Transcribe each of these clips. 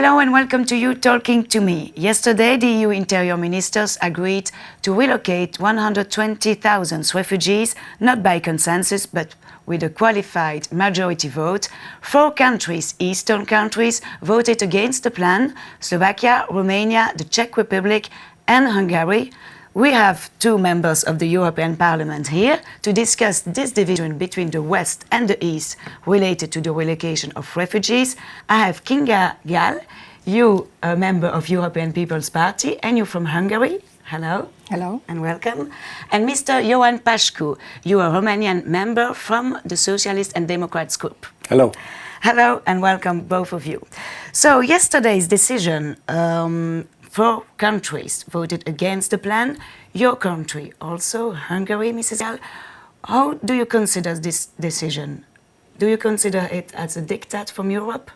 Hello and welcome to you Talking to Me. Yesterday, the EU Interior Ministers agreed to relocate 120,000 refugees, not by consensus, but with a qualified majority vote. 4 countries, Eastern countries, voted against the plan: Slovakia, Romania, the Czech Republic and Hungary. We have 2 members of the European Parliament here to discuss this division between the West and the East related to the relocation of refugees. I have Kinga Gal, you a member of European People's Party, and you're from Hungary. Hello. Hello. And welcome. And Mr. Ioan Pașcu, you are a Romanian member from the Socialist and Democrats group. Hello. Hello and welcome both of you. So yesterday's decision, 4 countries voted against the plan. Your country also, Hungary, Mrs. Gal. How do you consider this decision? Do you consider it as a diktat from Europe?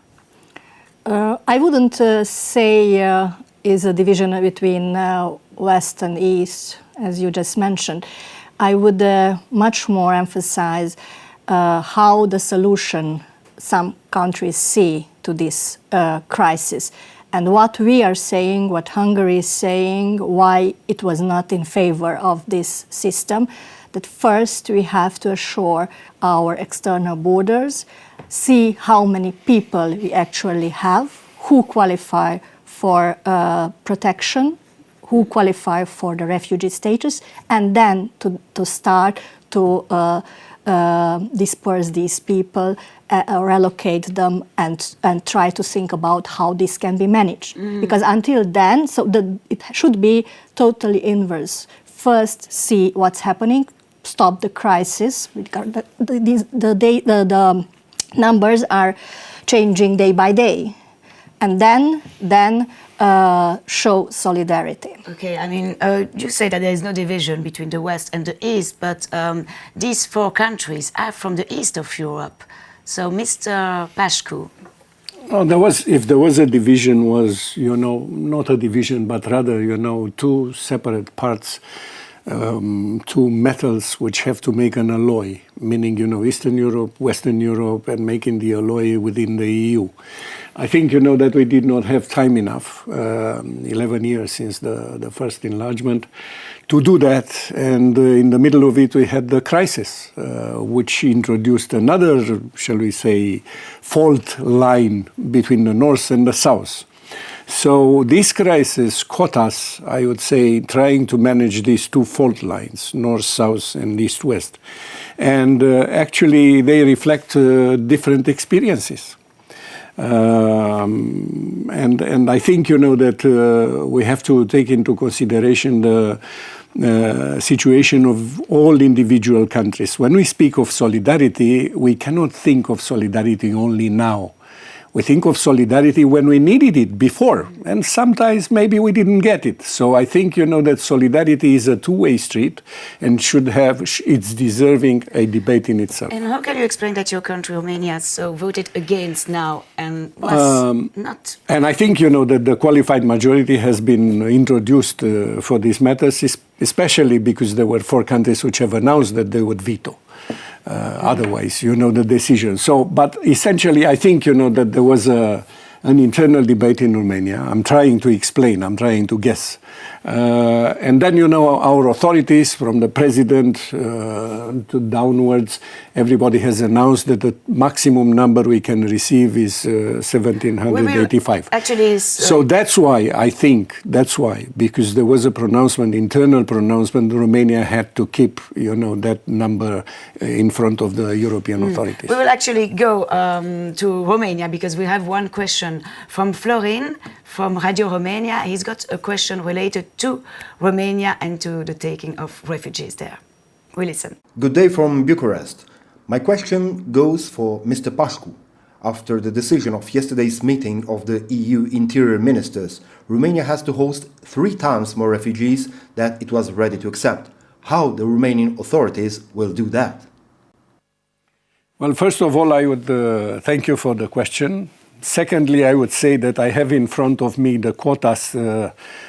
I wouldn't say is a division between West and East, as you just mentioned. I would much more emphasize how the solution some countries see to this crisis. And what we are saying, what Hungary is saying, why it was not in favor of this system, that first we have to assure our external borders, see how many people we actually have, who qualify for protection, who qualify for the refugee status, and then to start to disperse these people, relocate them, and try to think about how this can be managed. Because until then, it should be totally inverse. First, see what's happening, stop the crisis. The numbers are changing day by day, and then show solidarity. Okay, I mean, you say that there is no division between the West and the East, but these 4 countries are from the East of Europe. So, Mr. Pașcu. Well, if there was a division, not a division, but rather, 2 separate parts, 2 metals which have to make an alloy, meaning, Eastern Europe, Western Europe, and making the alloy within the EU. I think, that we did not have time enough, 11 years since the first enlargement, to do that. And in the middle of it, we had the crisis, which introduced another, shall we say, fault line between the North and the South. So this crisis caught us, I would say, trying to manage these 2 fault lines, North-South and East-West. And actually, they reflect different experiences. And I think, that we have to take into consideration the situation of all individual countries. When we speak of solidarity, we cannot think of solidarity only now. We think of solidarity when we needed it before, and sometimes maybe we didn't get it. So I think, that solidarity is a 2-way street and it's deserving a debate in itself. And how can you explain that your country, Romania, voted against now and was not? And I think, that the qualified majority has been introduced for these matters, especially because there were 4 countries which have announced that they would veto. Otherwise, the decision. So, but essentially, I think, that there was an internal debate in Romania. I'm trying to explain, I'm trying to guess. And then, our authorities, from the president to downwards, everybody has announced that the maximum number we can receive is 1,785. Actually, so that's why, because there was a pronouncement, internal pronouncement, Romania had to keep, that number in front of the European authorities. We will actually go to Romania because we have one question from Florin from Radio Romania. He's got a question related to Romania and to the taking of refugees there. We listen. Good day from Bucharest. My question goes for Mr. Pașcu. After the decision of yesterday's meeting of the EU Interior Ministers, Romania has to host 3 times more refugees than it was ready to accept. How the Romanian authorities will do that? Well, first of all, I would thank you for the question. Secondly, I would say that I have in front of me the quotas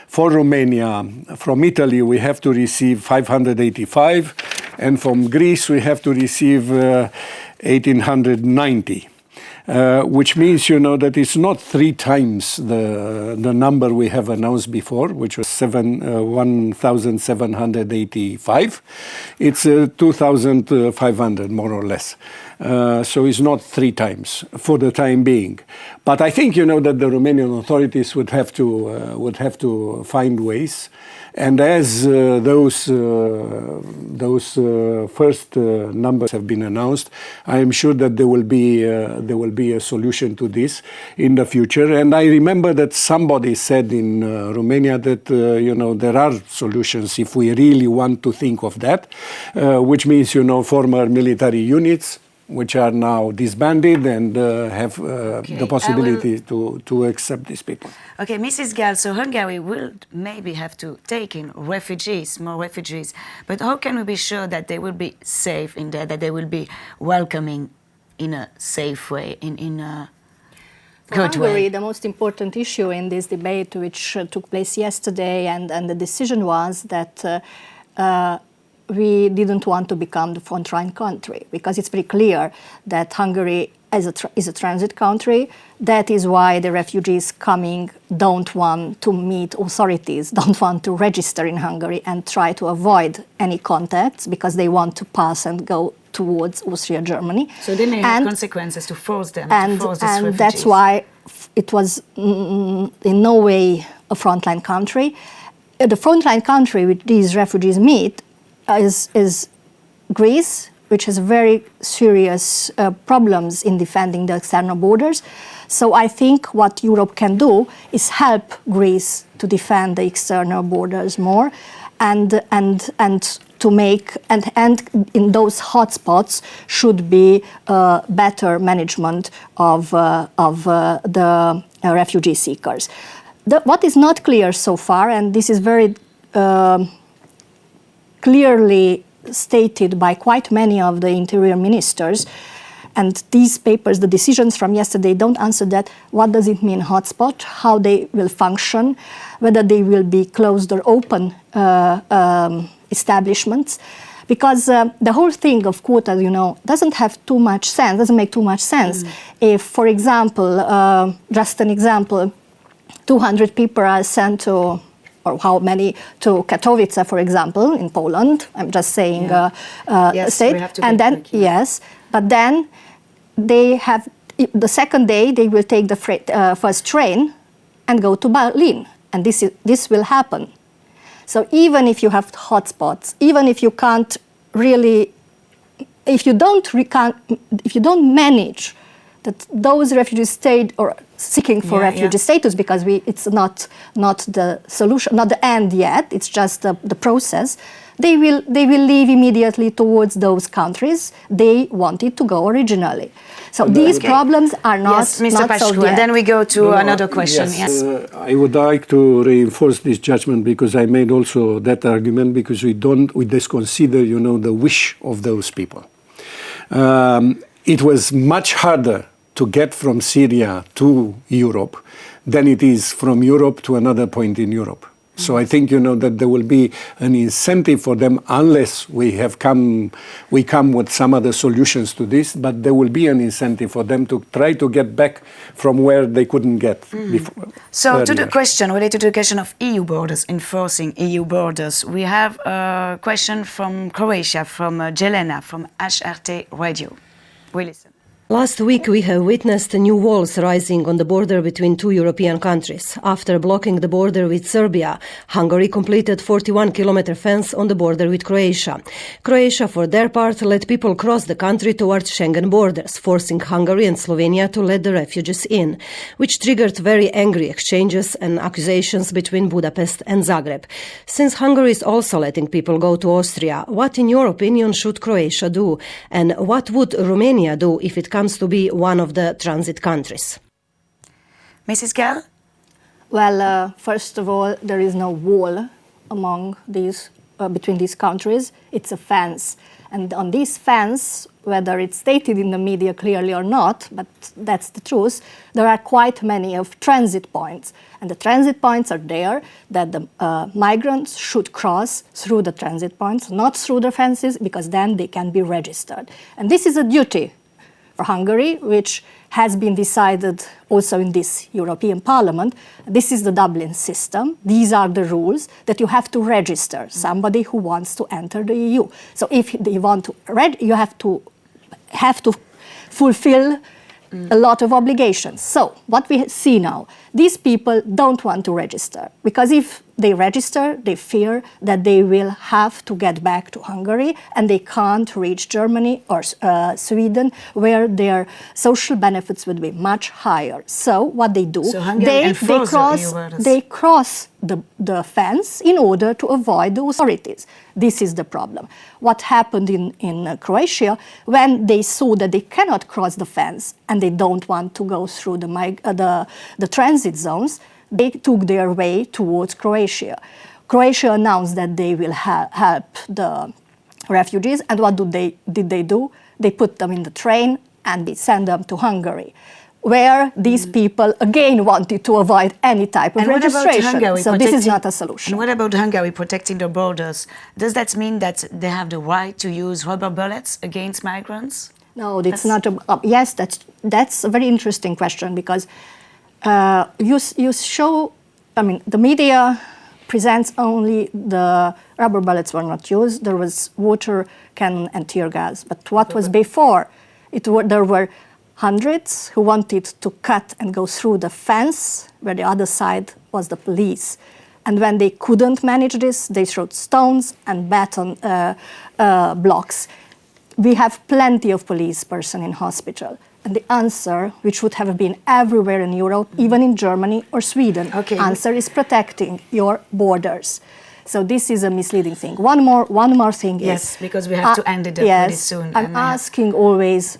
for Romania. From Italy, we have to receive 585, and from Greece, we have to receive 1,890. which means, that it's not 3 times the number we have announced before, which was 1,785. It's 2,500, more or less. So it's not 3 times for the time being. But I think, that the Romanian authorities would have to find ways. And as those first numbers have been announced, I am sure that there will be a solution to this in the future. And I remember that somebody said in Romania that there are solutions if we really want to think of that, which means former military units, which are now disbanded and have the possibility to accept these people. Okay, Mrs. Gal, so Hungary will maybe have to take in refugees, more refugees, but how can we be sure that they will be safe in there, that they will be welcoming in a safe way, in a good Hungary, way? the most important issue in this debate, which took place yesterday, and the decision was that we didn't want to become the frontline country, because it's very clear that Hungary is a transit country. That is why the refugees coming don't want to meet authorities, don't want to register in Hungary and try to avoid any contacts, because they want to pass and go towards Austria, Germany. So they may have consequences to force them, to force these refugees. That's why it was in no way a frontline country. The frontline country which these refugees meet is Greece, which has very serious problems in defending the external borders. So I think what Europe can do is help Greece to defend the external borders more, and to make and in those hotspots should be better management of the refugee seekers. What is not clear so far, and this is very clearly stated by quite many of the interior ministers, and these papers, the decisions from yesterday, don't answer that. What does it mean hotspot? How they will function? Whether they will be closed or open establishments? Because the whole thing of quotas, doesn't have too much sense. Doesn't make too much sense. If, for example, just an example, 200 people are sent to, or how many, to Katowice, for example, in Poland. I'm just saying yes, state. We have to and then, quick, yeah. yes, but then they have, the second day, they will take the first train and go to Berlin. And this will happen. So even if you have hotspots, even if you can't really, if you don't manage that those refugees stayed or seeking for refugee status, because it's not the solution, not the end yet. It's just the process. They will leave immediately towards those countries they wanted to go originally. So these problems are not Mr. not Pașcu, solved yet. and then we go to another question. Yes. I would like to reinforce this judgment, because I made also that argument, because we disconsider, the wish of those people. It was much harder to get from Syria to Europe than it is from Europe to another point in Europe. So I think, that there will be an incentive for them, unless we come with some other solutions to this, but there will be an incentive for them to try to get back from where they couldn't get before. So earlier. to the question, related to the question of EU borders, enforcing EU borders, we have a question from Croatia, from Jelena, from HRT Radio. We listen. Last week we have witnessed new walls rising on the border between two European countries. After blocking the border with Serbia, Hungary completed 41-kilometer fence on the border with Croatia. Croatia, for their part, let people cross the country towards Schengen borders, forcing Hungary and Slovenia to let the refugees in, which triggered very angry exchanges and accusations between Budapest and Zagreb. Since Hungary is also letting people go to Austria, what, in your opinion, should Croatia do? And what would Romania do if it comes to be one of the transit countries? Mrs. Gal? Well, first of all, there is no wall among these between these countries. It's a fence, and on this fence, whether it's stated in the media clearly or not, but that's the truth, there are quite many of transit points, and the transit points are there that the migrants should cross through the transit points, not through the fences, because then they can be registered, and this is a duty For Hungary, which has been decided also in this European Parliament, this is the Dublin system. These are the rules that you have to register somebody who wants to enter the EU. So if they want to you have to fulfill a lot of obligations. So what we see now, these people don't want to register, because if they register, they fear that they will have to get back to Hungary and they can't reach Germany or Sweden, where their social benefits would be much higher. So what they do, they cross the fence in order to avoid the authorities. This is the problem. What happened in Croatia, when they saw that they cannot cross the fence and they don't want to go through the transit zones, they took their way towards Croatia. Croatia announced that they will help the refugees, and what did they do? They put them in the train and they sent them to Hungary, where these people again wanted to avoid any type of registration. So this is not a solution. And what about Hungary protecting their borders? Does that mean that they have the right to use rubber bullets against migrants? No, it's not. Yes, that's a very interesting question, because you show, I mean, the media presents only the rubber bullets were not used. There was water cannon and tear gas. But what was before? There were hundreds who wanted to cut and go through the fence, where the other side was the police. And when they couldn't manage this, they threw stones and baton blocks. We have plenty of police persons in hospital. And the answer, which would have been everywhere in Europe, even in Germany or Sweden, answer is protecting your borders. So this is a misleading thing. One more thing is... Yes, because we have to end it pretty soon. I'm asking always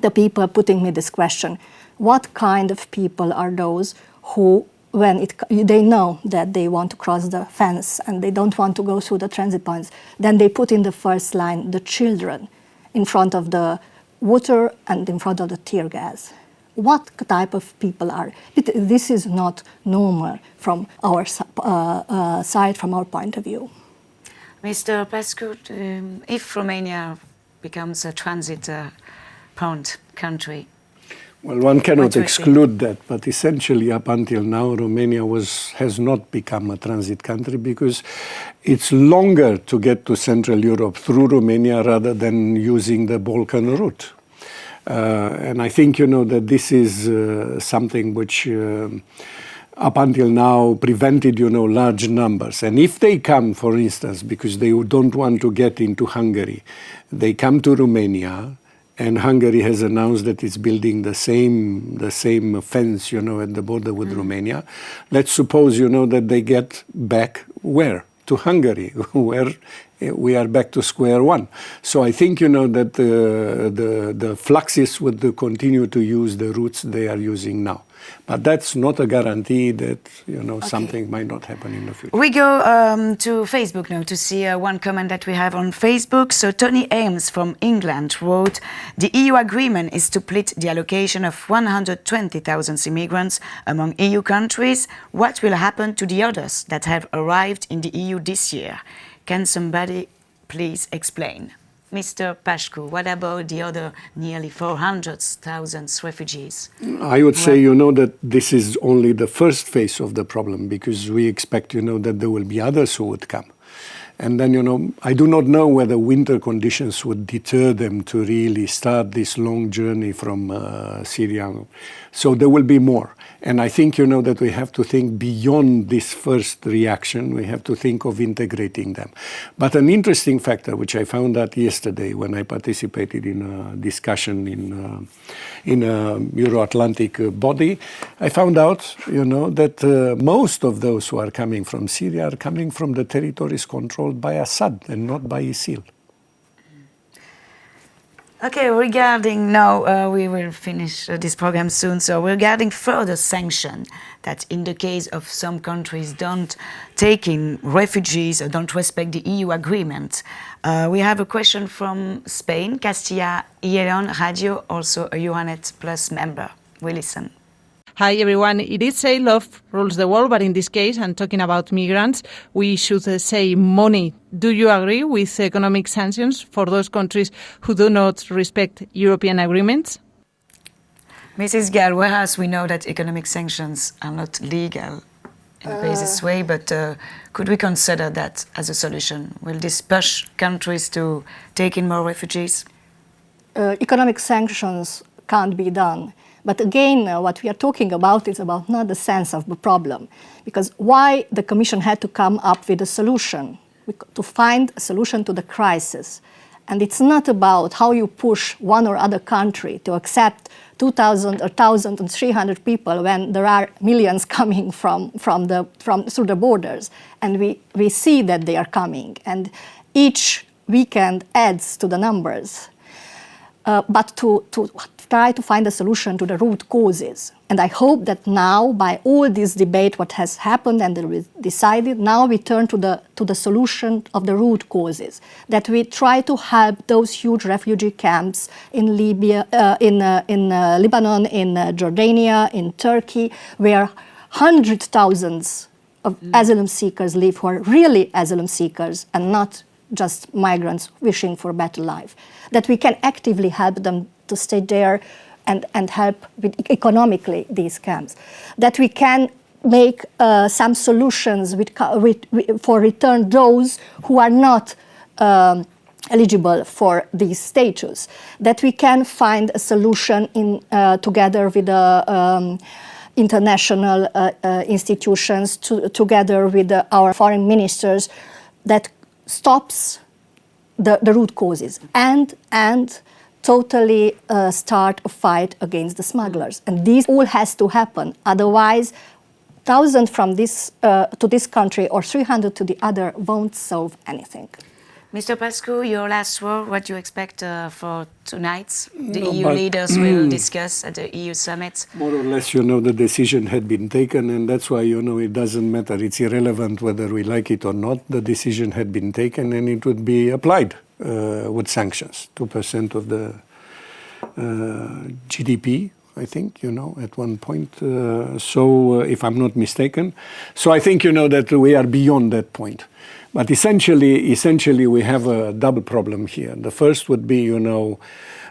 the people putting me this question, what kind of people are those who, when they know that they want to cross the fence and they don't want to go through the transit points, then they put in the first line the children in front of the water and in front of the tear gas. What type of people are? This is not normal from our side, from our point of view. Mr. Pașcu, if Romania becomes a transit-prone country, well, one cannot exclude that, but essentially up until now, Romania has not become a transit country, because it's longer to get to Central Europe through Romania rather than using the Balkan route. And I think, that this is something which up until now prevented, large numbers. And if they come, for instance, because they don't want to get into Hungary, they come to Romania, and Hungary has announced that it's building the same fence, at the border with Romania. Let's suppose, that they get back where? To Hungary, where we are back to square one. So I think, that the Fluxes would continue to use the routes they are using now. But that's not a guarantee that, something might not happen in the future. We go to Facebook now to see one comment that we have on Facebook. So Tony Ames from England wrote, the EU agreement is to split the allocation of 120,000 immigrants among EU countries. What will happen to the others that have arrived in the EU this year? Can somebody please explain? Mr. Pașcu, what about the other nearly 400,000 refugees? I would say, that this is only the first phase of the problem, because we expect, that there will be others who would come. And then, I do not know whether winter conditions would deter them to really start this long journey from Syria. So there will be more. And I think, that we have to think beyond this first reaction. We have to think of integrating them. But an interesting factor, which I found out yesterday when I participated in a discussion in a Euro-Atlantic body, I found out, that most of those who are coming from Syria are coming from the territories controlled by Assad and not by ISIL. Okay, regarding now, we will finish this program soon. So regarding further sanction, that in the case of some countries don't take in refugees or don't respect the EU agreement, we have a question from Spain, Castilla y León Radio, also a Euranet Plus member. We listen. Hi everyone, it is say love rules the world, but in this case, and talking about migrants, we should say money. Do you agree with economic sanctions for those countries who do not respect European agreements? Mrs. Gal, whereas we know that economic sanctions are not legal in a basis way, but could we consider that as a solution? Will this push countries to take in more refugees? Economic sanctions can't be done. But again, what we are talking about is about not the sense of the problem. Because why the Commission had to come up with a solution, to find a solution to the crisis. And it's not about how you push one or other country to accept 2,000 or 1,300 people when there are millions coming through the borders. And we see that they are coming. And each weekend adds to the numbers. But to try to find a solution to the root causes. And I hope that now, by all this debate, what has happened and decided, now we turn to the solution of the root causes. That we try to help those huge refugee camps in Libya, in Lebanon, in Jordania, in Turkey, where hundreds of thousands of asylum seekers live, who are really asylum seekers and not just migrants wishing for a better life. That we can actively help them to stay there and help with economically these camps. That we can make some solutions for return those who are not eligible for these status. That we can find a solution together with the international institutions, together with our foreign ministers, that stops the root causes and totally start a fight against the smugglers. And this all has to happen. Otherwise, 1,000 from this to this country or 300 to the other won't solve anything. Mr. Pașcu, your last word, what do you expect for tonight? The EU leaders will discuss at the EU summit. More or less, the decision had been taken, and that's why, it doesn't matter. It's irrelevant whether we like it or not. The decision had been taken, and it would be applied with sanctions, 2% of the GDP, I think, at one point. So, if I'm not mistaken. So I think, that we are beyond that point. But essentially, we have a double problem here. The first would be,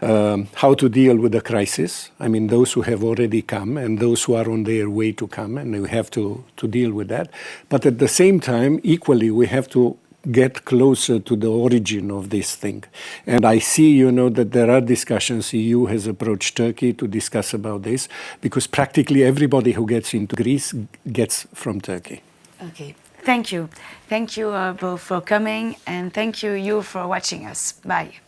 how to deal with the crisis. I mean, those who have already come and those who are on their way to come, and we have to deal with that. But at the same time, equally, we have to get closer to the origin of this thing. And I see, that there are discussions. EU has approached Turkey to discuss about this, because practically everybody who gets into Greece gets from Turkey. Okay. Thank you. Thank you both for coming, and thank you for watching us. Bye.